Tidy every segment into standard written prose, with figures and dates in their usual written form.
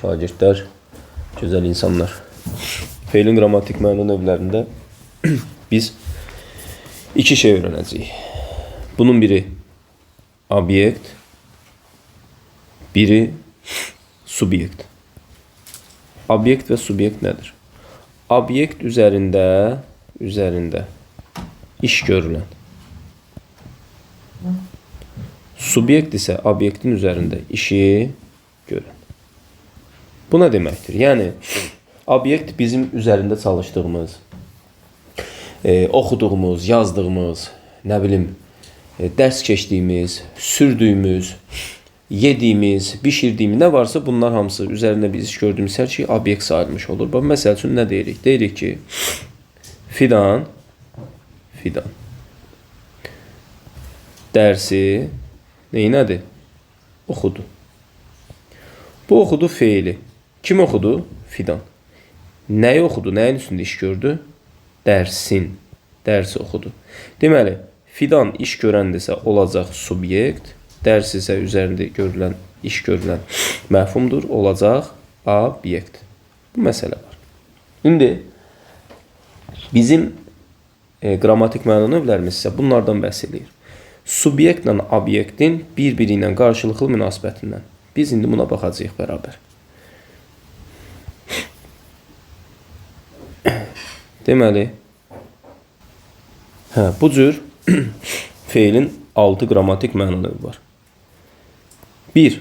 şagirdlər, gözəl insanlar. Feilin qrammatik məna növlərində biz iki şey öyrənəcəyik. Bunun biri obyekt, biri subyekt. Obyekt və subyekt nədir? Obyekt üzərində iş görülən. Subyekt isə obyektin üzərində işi görən. Bu nə deməkdir? Yəni, obyekt bizim üzərində çalışdığımız, oxuduğumuz, yazdığımız, nə bilim, dərs keçdiyimiz, sürdüyümüz, yediyimiz, bişirdiyimiz, nə varsa bunlar hamısı üzərində biz iş gördüyümüz hər şey obyekt sayılmış olur. Məsəl üçün nə deyirik? Deyirik ki, Fidan dərsi nədir? Oxudu. Bu oxudu feili. Kim oxudu? Fidan. Nəyi oxudu? Nəyin üstündə iş gördü? Dərsin. Dərsi oxudu. Deməli, Fidan iş görəndirsə olacaq subyekt, dərs isə üzərində görülən, iş görülən məfhumdur, olacaq obyekt. Bu məsələ var. İndi bizim qrammatik məna növlərimiz isə bunlardan bəhs edir. Subyektlə obyektin bir-biri ilə qarşılıqlı münasibətindən. Biz indi buna baxacağıq bərabər. Deməli, bu cür feilin 6 qrammatik məna növü var. 1.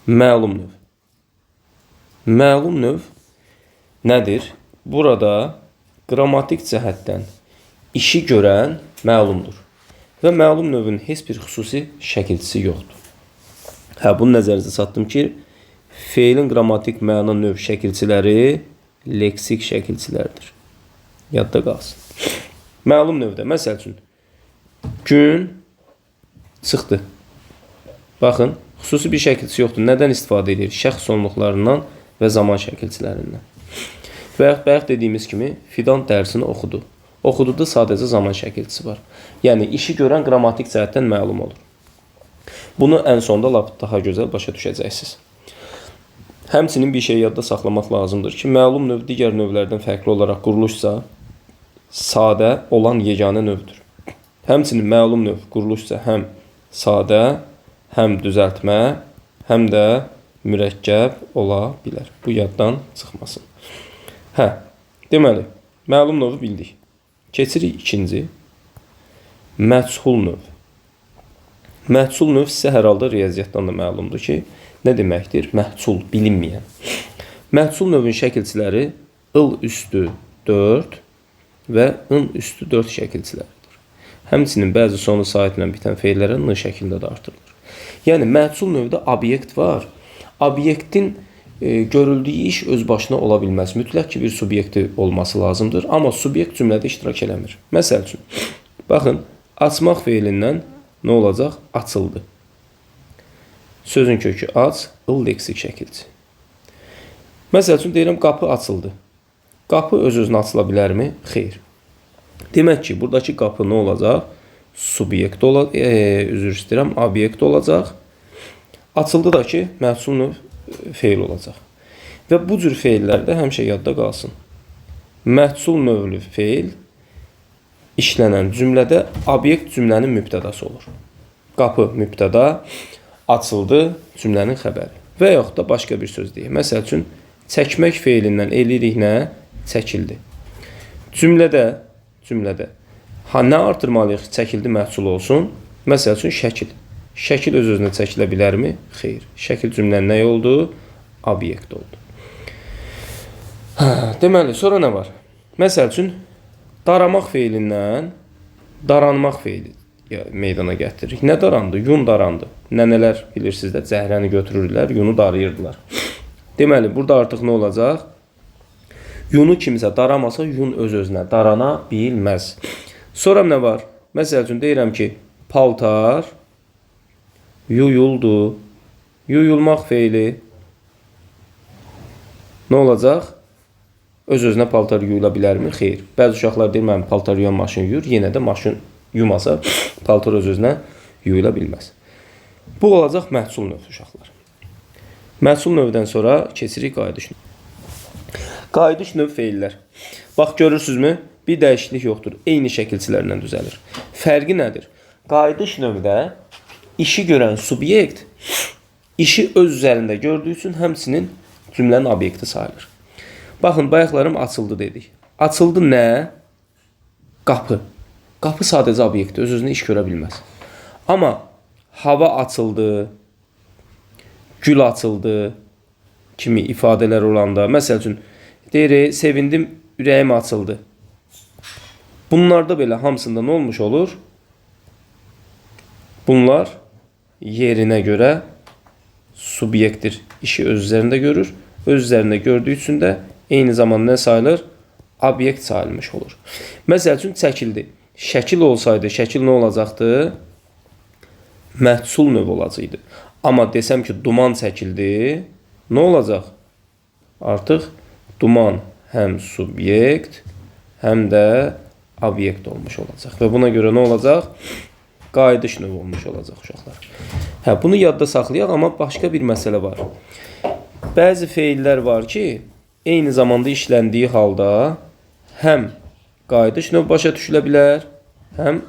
Məlum növ. Məlum növ nədir? Burada qrammatik cəhətdən işi görən məlumdur. Və məlum növün heç bir xüsusi şəkilçisi yoxdur. Bunu nəzərinizə çatdım ki, feilin qrammatik məna növ şəkilçiləri leksik şəkilçilərdir. Yadda qalsın. Məlum növdə, məsəl üçün, gün çıxdı. Baxın, xüsusi bir şəkilçisi yoxdur. Nədən istifadə edir? Şəxs sonluqlarından və zaman şəkilçilərindən. Və bayaq dediyimiz kimi, Fidan dərsini oxudu. Oxududa sadəcə zaman şəkilçisi var. Yəni, işi görən qrammatik cəhətdən məlum olur. Bunu ən sonda daha gözəl başa düşəcəksiniz. Həmçinin bir şey yadda saxlamaq lazımdır ki, məlum növ digər növlərdən fərqli olaraq quruluşsa, sadə olan yeganə növdür. Həmçinin məlum növ quruluşsa həm sadə, həm düzəltmə, həm də mürəkkəb ola bilər. Bu yaddan çıxmasın. Deməli, məlum növü bildik. Keçirik ikinci. Məchul növ. Məchul növ sizə hər halda riyaziyyatdan da məlumdur ki, nə deməkdir? Məhsul, bilinməyən. Məhsul növün şəkilçiləri ıl üstü 4 və ın üstü 4 şəkilçiləridir. Həmçinin bəzi sonu saitlə bitən feillərə n şəkildə də artırılır. Yəni, məhsul növdə obyekt var. Obyektin görüldüyü iş öz başına ola bilməz. Mütləq ki, bir subyekti olması lazımdır. Amma subyekt cümlədə iştirak eləmir. Məsəl üçün, baxın, açmaq feilindən nə olacaq? Açıldı. Sözün kökü aç, ıl leksik şəkilçi. Məsəl üçün, deyirəm, qapı açıldı. Qapı öz-özünə açıla bilərmi? Xeyr. Demək ki, buradakı qapı nə olacaq? Subyekt olacaq, üzr istəyirəm, obyekt olacaq. Açıldı da ki, məhsul növ feil olacaq. Və bu cür feillərdə həmişə yadda qalsın. Məhsul növlü feil işlənən cümlədə obyekt cümlənin mübtədası olur. Qapı mübtəda, açıldı cümlənin xəbəri. Və yaxud da başqa bir söz deyək. Məsəl üçün, çəkmək feilindən eləyirik nə? Çəkildi. Cümlədə nə artırmalıyıq çəkildi məhsul olsun? Məsəl üçün, şəkil. Şəkil öz-özünə çəkilə bilərmi? Xeyr. Şəkil cümlənin nə oldu? Obyekt oldu. Deməli, sonra nə var? Məsəl üçün, daramaq feilindən daranmaq feili meydana gətiririk. Nə darandı? Yun darandı. Nənələr bilirsiniz də, cəhrəni götürürlər, yunu darayırdılar. Deməli, burada artıq nə olacaq? Yunu kimsə daramasa, yun öz-özünə darana bilməz. Sonra nə var? Məsəl üçün, deyirəm ki, paltar yuyuldu. Yuyulmaq feili nə olacaq? Öz-özünə paltar yuyula bilərmi? Xeyr. Bəzi uşaqlar deyir, mən paltar yuyan maşın yuyur. Yenə də maşın yumasa, paltar öz-özünə yuyula bilməz. Bu olacaq məhsul növü uşaqlar. Məhsul növdən sonra keçirik qayıdış növü. Qayıdış növ feillər. Bax, görürsünüzmü? Bir dəyişiklik yoxdur. Eyni şəkilçilərlə düzəlir. Fərqi nədir? Qayıdış növdə işi görən subyekt işi öz üzərində gördüyü üçün həmçinin cümlənin obyekti sayılır. Baxın, bayaqlarım açıldı dedik. Açıldı nə? Qapı. Qapı sadəcə obyektdir, öz-özünə iş görə bilməz. Amma hava açıldı, gül açıldı kimi ifadələr olanda, məsəl üçün, deyirik, sevindim, ürəyim açıldı. Bunlarda belə hamısında nə olmuş olur? Bunlar yerinə görə subyektdir, işi öz üzərində görür. Öz üzərində gördüyü üçün də eyni zamanda nə sayılır? Obyekt sayılmış olur. Məsəl üçün, çəkildi. Şəkil olsaydı, şəkil nə olacaqdı? Məhsul növ olacaqdı. Amma desəm ki, duman çəkildi, nə olacaq? Artıq duman həm subyekt, həm də obyekt olmuş olacaq. Və buna görə nə olacaq? Qayıdış növ olmuş olacaq uşaqlar. Bunu yadda saxlayaq, amma başqa bir məsələ var. Bəzi feillər var ki, eyni zamanda işləndiyi halda həm qayıdış növ başa düşülə bilər, həm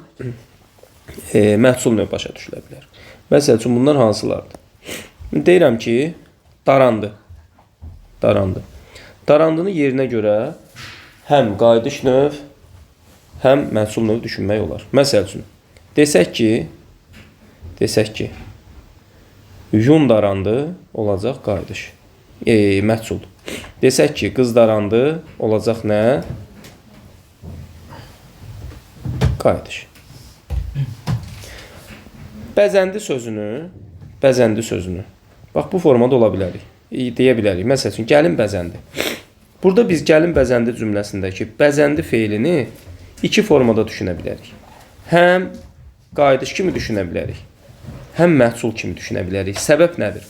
məhsul növ başa düşülə bilər. Məsəl üçün, bunlar hansılardır? Deyirəm ki, darandı. Darandı. Darandığını yerinə görə həm qayıdış növ, həm məhsul növ düşünmək olar. Məsəl üçün, desək ki, yun darandı, olacaq qayıdış. Məhsul. Desək ki, qız darandı, olacaq nə? Qayıdış. Bəzəndi sözünü, bax, bu formada ola bilərik, deyə bilərik. Məsəl üçün, gəlin bəzəndi. Burada biz gəlin bəzəndi cümləsindəki bəzəndi feilini iki formada düşünə bilərik. Həm qayıdış kimi düşünə bilərik, həm məhsul kimi düşünə bilərik. Səbəb nədir?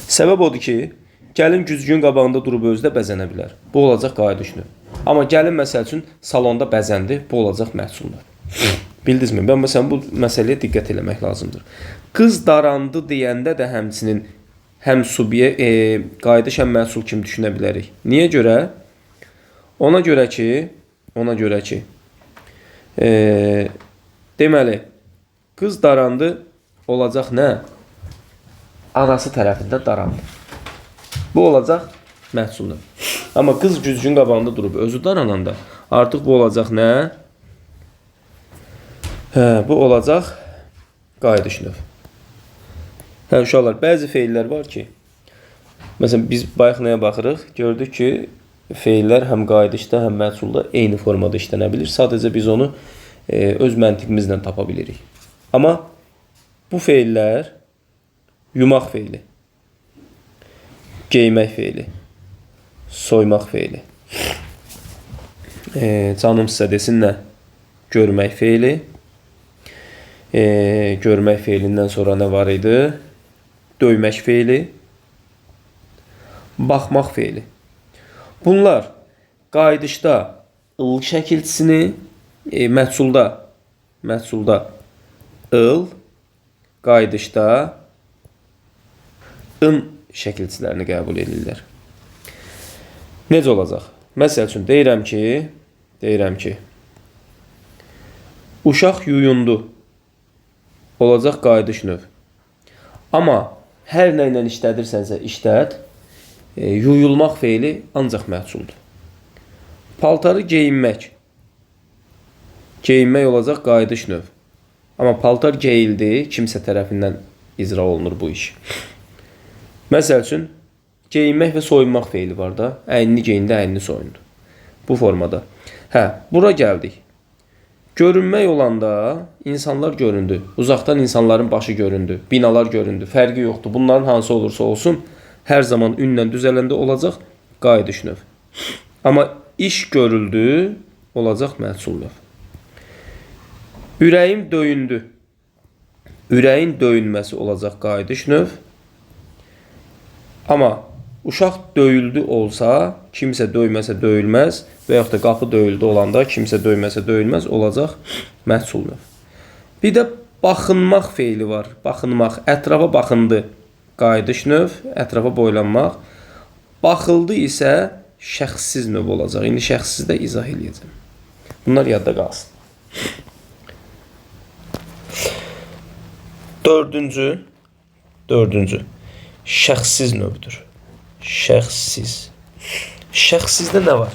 Səbəb odur ki, gəlin güzgün qabağında durub özdə bəzənə bilər. Bu olacaq qayıdış növ. Amma gəlin, məsəl üçün, salonda bəzəndi, bu olacaq məhsul növ. Bildinizmi? Ben məsələn bu məsələyə diqqət eləmək lazımdır. Qız darandı deyəndə də həmçinin həm qayıdış, həm məhsul kimi düşünə bilərik. Niyə görə? Ona görə ki, deməli, qız darandı olacaq nə? Anası tərəfində darandı. Bu olacaq məhsul növ. Amma qız güzgün qabağında durub özü darananda artıq bu olacaq nə? Bu olacaq qayıdış növ. Uşaqlar, bəzi feillər var ki, məsələn, biz bayaq nəyə baxırıq? Gördük ki, feillər həm qayıdışda, həm məhsulda eyni formada işlənə bilir. Sadəcə biz onu öz məntiqimizlə tapa bilirik. Amma bu feillər yumaq feili, geymək feili, soymaq feili, canım sizə desin nə? Görmək feili, görmək feilindən sonra nə var idi? Döymək feili, baxmaq feili. Bunlar qayıdışda ıl şəkilçisini, məhsulda ıl, qayıdışda ın şəkilçilərini qəbul edirlər. Necə olacaq? Məsəl üçün, deyirəm ki, uşaq yuyundu. Olacaq qayıdış növ. Amma hər nə ilə işlədirsənsə işlət, yuyulmaq feili ancaq məhsuldur. Paltarı geyinmək. Geyinmək olacaq qayıdış növ. Amma paltar geyildi, kimsə tərəfindən icra olunur bu iş. Məsəl üçün, geyinmək və soyunmaq feili var da. Əynini geyindi, əynini soyundu. Bu formada. Bura gəldik. Görünmək olanda insanlar göründü. Uzaqdan insanların başı göründü. Binalar göründü. Fərqi yoxdur. Bunların hansı olursa olsun, hər zaman ünlə düzələndə olacaq qayıdış növ. Amma iş görüldü, olacaq məhsul növ. Ürəyim döyündü. Ürəyin döyünməsi olacaq qayıdış növ. Amma uşaq döyüldü olsa, kimsə döyməsə döyülməz və yaxud da qapı döyüldü olanda kimsə döyməsə döyülməz, olacaq məhsul növ. Bir də baxınmaq feili var. Baxınmaq, ətrafa baxındı. qayıdış növ, ətrafa boylanmaq. Baxıldı isə şəxssiz növ olacaq. İndi şəxssiz də izah edəcəm. Bunlar yadda qalsın. Dördüncü şəxssiz növdür. Şəxssiz. Şəxssizdə nə var?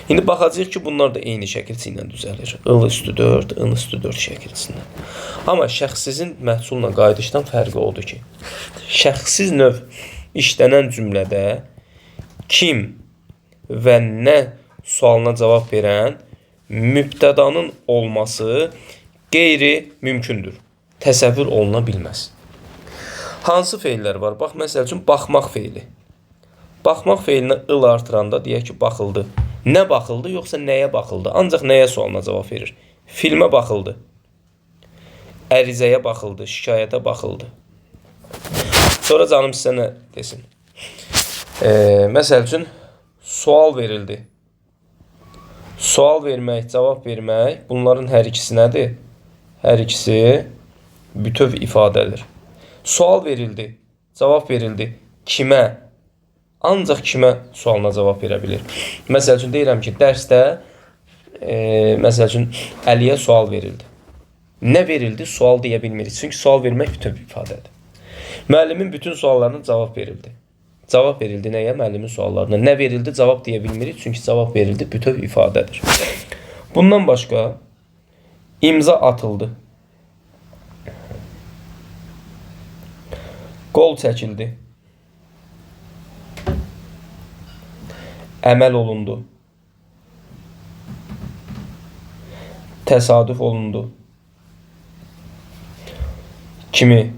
İndi baxacağıq ki, bunlar da eyni şəkilçi ilə düzəlir. I+4, I+4 şəkilçisindən. Amma şəxssizin məhsulla qayıdışdan fərqi odur ki, şəxssiz növ işlənən cümlədə kim və nə sualına cavab verən mübtədanın olması qeyri-mümkündür. Təsəvvür oluna bilməz. Hansı feillər var? Bax, məsəl üçün, baxmaq feili. Baxmaq feilinə ıl artıranda deyək ki, baxıldı. Nə baxıldı, yoxsa nəyə baxıldı? Ancaq nəyə sualına cavab verir? Filmə baxıldı. Ərizəyə baxıldı. Şikayətə baxıldı. Sonra canım sizə nə desin? Məsəl üçün, sual verildi. Sual vermək, cavab vermək, bunların hər ikisi nədir? Hər ikisi bütöv ifadədir. Sual verildi, cavab verildi. Kimə? Ancaq kimə sualına cavab verə bilir? Məsəl üçün, deyirəm ki, dərsdə, məsəl üçün, Əliyə sual verildi. Nə verildi? Sual deyə bilmirik. Çünki sual vermək bütöv ifadədir. Müəllimin bütün suallarına cavab verildi. Cavab verildi nəyə? Müəllimin suallarına. Nə verildi? Cavab deyə bilmirik. Çünki cavab verildi bütöv ifadədir. Bundan başqa, imza atıldı. Qol çəkildi. Əməl olundu. Təsadüf olundu. Kimi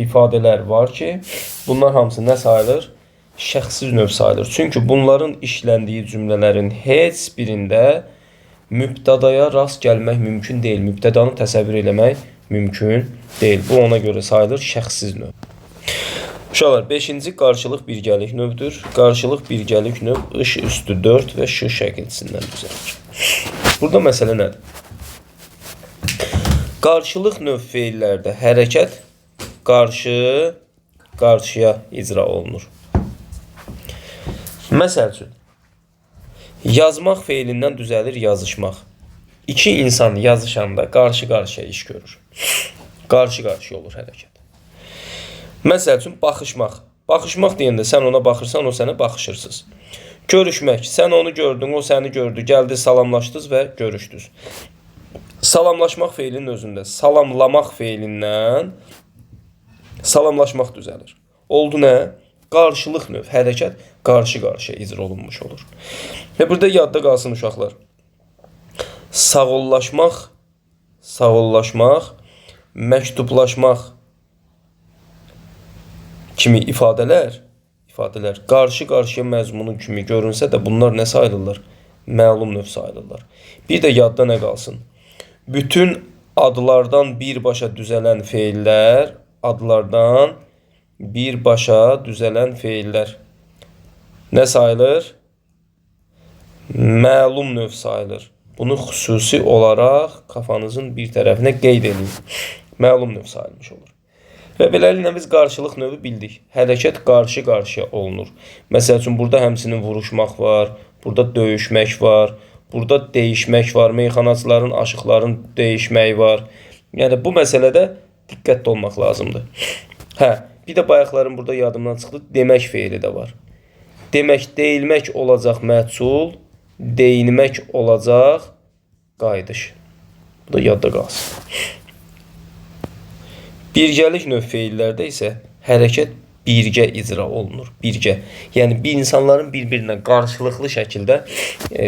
ifadələr var ki, bunlar hamısı nə sayılır? Şəxssiz növ sayılır. Çünki bunların işləndiyi cümlələrin heç birində mübtədaya rast gəlmək mümkün deyil. Mübtədanı təsəvvür eləmək mümkün deyil. Bu ona görə sayılır şəxssiz növ. Uşaqlar, 5-ci qarşılıq birgəlik növdür. Qarşılıq birgəlik növ I+4 və Ş şəkilçisindən düzəlir. Burada məsələ nədir? Qarşılıq növ feillərdə hərəkət qarşıya icra olunur. Məsəl üçün, yazmaq feilindən düzəlir yazışmaq. İki insan yazışanda qarşı-qarşıya iş görür. Qarşı-qarşıya olur hərəkət. Məsəl üçün, baxışmaq. Baxışmaq deyəndə sən ona baxırsan, o sənə baxışırsınız. Görüşmək. Sən onu gördün, o səni gördü. Gəldi, salamlaşdınız və görüşdünüz. Salamlaşmaq feilinin özündə salamlamaq feilindən salamlaşmaq düzəlir. Oldu nə? Qarşılıq növ, hərəkət qarşı-qarşıya icra olunmuş olur. Və burada yadda qalsın uşaqlar. Sağollaşmaq, məktublaşmaq kimi ifadələr qarşı-qarşıya məzmunu kimi görünsə də bunlar nə sayılırlar? Məlum növ sayılırlar. Bir də yadda nə qalsın? Bütün adlardan birbaşa düzələn feillər nə sayılır? Məlum növ sayılır. Bunu xüsusi olaraq kafanızın bir tərəfinə qeyd edin. Məlum növ sayılmış olur. Və beləliklə biz qarşılıq növü bildik. Hərəkət qarşı-qarşıya olunur. Məsəl üçün, burada həmçinin vuruşmaq var, burada döyüşmək var, burada dəyişmək var, meyxanaçıların, aşıqların dəyişməyi var. Yəni, bu məsələdə diqqətli olmaq lazımdır. Bir də bayaqların burada yadımdan çıxdı, demək feili də var. Demək, deyilmək olacaq məhsul, deyinmək olacaq qayıdış. Bu da yadda qalsın. Birgəlik növ feillərdə isə hərəkət birgə icra olunur. Birgə. Yəni, insanların bir-birinə qarşılıqlı şəkildə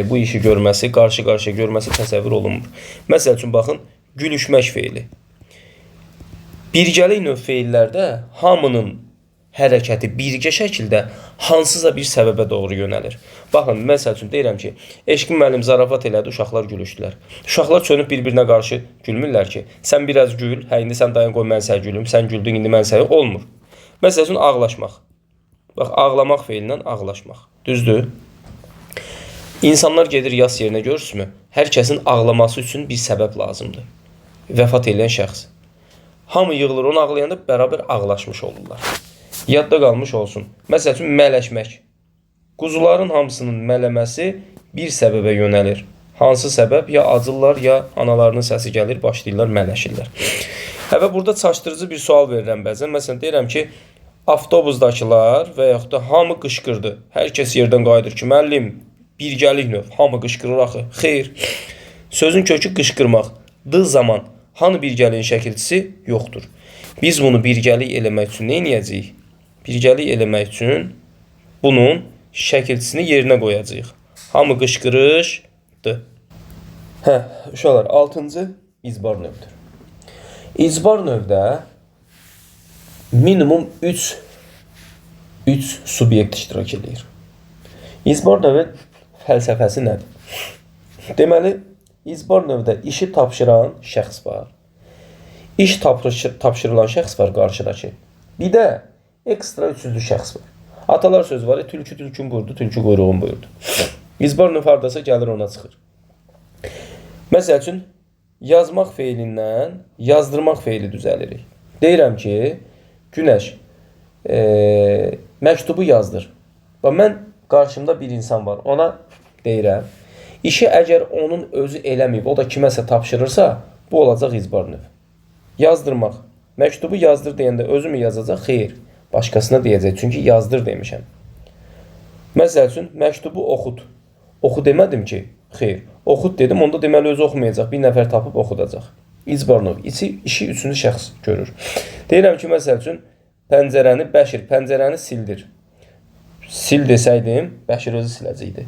bu işi görməsi, qarşı-qarşıya görməsi təsəvvür olunmur. Məsəl üçün, baxın, gülüşmək feili. Birgəlik növ feillərdə hamının hərəkəti birgə şəkildə hansısa bir səbəbə doğru yönəlir. Baxın, məsəl üçün, deyirəm ki, Eşqin müəllim zarafat elədi, uşaqlar gülüşdülər. Uşaqlar çönüb bir-birinə qarşı gülmürlər ki, sən biraz gül, indi sən dayan qoy, mən sənə gülüm, sən güldün, indi mən sənə olmur. Məsəl üçün, ağlaşmaq. Bax, ağlamaq feilindən ağlaşmaq. Düzdür? İnsanlar gedir yas yerinə, görürsünüzmü? Hər kəsin ağlaması üçün bir səbəb lazımdır. Vəfat edən şəxs. Hamı yığılır, onu ağlayanda bərabər ağlaşmış olurlar. Yadda qalmış olsun. Məsəl üçün, mələşmək. Quzuların hamısının mələməsi bir səbəbə yönəlir. Hansı səbəb? Ya acırlar, ya analarının səsi gəlir, başlayırlar, mələşirlər. Və burada çaşdırıcı bir sual verirəm bəzən. Məsələn, deyirəm ki, avtobusdakılar və yaxud da hamı qışqırdı. Hər kəs yerdən qayıdır ki, müəllim, birgəlik növ, hamı qışqırır axı. Xeyr. Sözün kökü qışqırmaqdır zaman hanı birgəliyin şəkilçisi yoxdur. Biz bunu birgəlik eləmək üçün nə edəcəyik? Birgəlik eləmək üçün bunun şəkilçisini yerinə qoyacağıq. Hamı qışqırışdı. Uşaqlar, 6-cı icbar növüdür. İcbar növdə minimum 3 subyekt iştirak edir. İcbar növün fəlsəfəsi nədir? Deməli, icbar növdə işi tapşıran şəxs var. İş tapşırılan şəxs var qarşıdakı. Bir də ekstra üçüncü şəxs var. Atalar sözü var, tülkü tülkün buyurdu, tülkü quyruğun buyurdu. İcbar növ hardasa gəlir ona çıxır. Məsəl üçün, yazmaq feilindən yazdırmaq feili düzəlirik. Deyirəm ki, Günəş məktubu yazdır. Mən qarşımda bir insan var, ona deyirəm. İşi əgər onun özü eləməyib, o da kiməsə tapşırırsa, bu olacaq icbar növ. Yazdırmaq. Məktubu yazdır deyəndə özü mü yazacaq? Xeyr. Başqasına deyəcək. Çünki yazdır demişəm. Məsəl üçün, məktubu oxut. Oxu demədim ki, xeyr. Oxut dedim, onda deməli özü oxumayacaq. Bir nəfər tapıb oxudacaq. İcbar növ. İşi üçüncü şəxs görür. Deyirəm ki, məsəl üçün, Bəşir pəncərəni sildir. Sil desəydim, Bəşir özü siləcəkdi.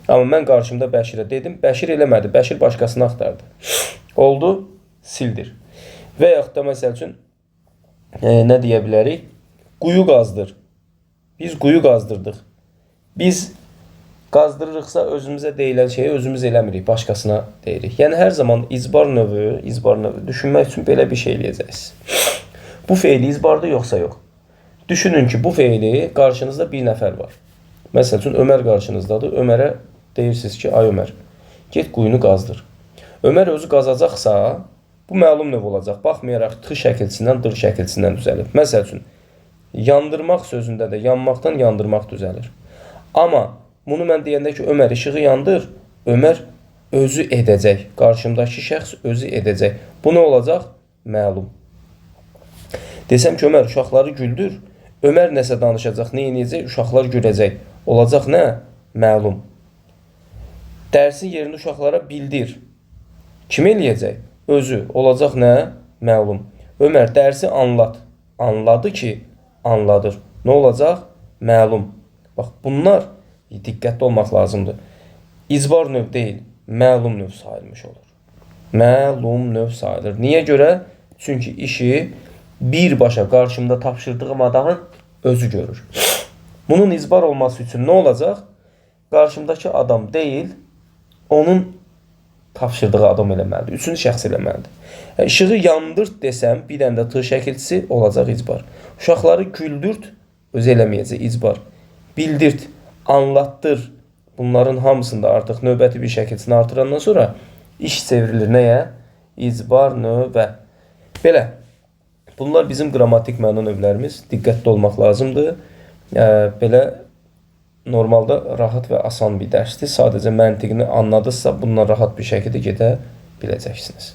Amma mən qarşımda Bəşirə dedim, Bəşir eləmədi. Bəşir başqasını axtardı. Oldu, sildir. Və yaxud da məsəl üçün, nə deyə bilərik? Quyu qazdır. Biz quyu qazdırdıq. Biz qazdırırıqsa özümüzə deyilən şeyi özümüz eləmirik, başqasına deyirik. Yəni, hər zaman icbar növü düşünmək üçün belə bir şey eləyəcəksiniz. Bu feili icbardır, yoxsa yox? Düşünün ki, bu feili qarşınızda bir nəfər var. Məsəl üçün, Ömər qarşınızdadır. Ömərə deyirsiniz ki, ay Ömər, get quyunu qazdır. Ömər özü qazacaqsa, bu məlum növ olacaq. Baxmayaraq, t şəkilçisindən, d şəkilçisindən düzəlir. Məsəl üçün, yandırmaq sözündə də yanmaqdan yandırmaq düzəlir. Amma bunu mən deyəndə ki, Ömər işığı yandır, Ömər özü edəcək. Qarşımdakı şəxs özü edəcək. Bu nə olacaq? Məlum. Desəm ki, Ömər uşaqları güldür, Ömər nəsə danışacaq, nə edəcək? Uşaqlar güləcək. Olacaq nə? Məlum. Dərsin yerini uşaqlara bildir. Kim eləyəcək? Özü. Olacaq nə? Məlum. Ömər dərsi anlat. Anladı ki, anladır. Nə olacaq? Məlum. Bax, bunlar diqqətli olmaq lazımdır. İcbar növ deyil, məlum növ sayılmış olur. Məlum növ sayılır. Niyə görə? Çünki işi birbaşa qarşımda tapşırdığım adamın özü görür. Bunun icbar olması üçün nə olacaq? Qarşımdakı adam deyil, onun tapşırdığı adam eləməlidir. Üçüncü şəxs eləməlidir. İşığı yandır desəm, bir dənə də t şəkilçisi olacaq icbar. Uşaqları güldürt, özü eləməyəcək icbar. Bildirt, anlattır. Bunların hamısında artıq növbəti bir şəkilçisini artırandan sonra iş çevrilir nəyə? İcbar növə. Belə. Bunlar bizim qrammatik məna növlərimiz. Diqqətli olmaq lazımdır. Belə normalda rahat və asan bir dərsdir. Sadəcə məntiqini anladınızsa, bundan rahat bir şəkildə gedə biləcəksiniz.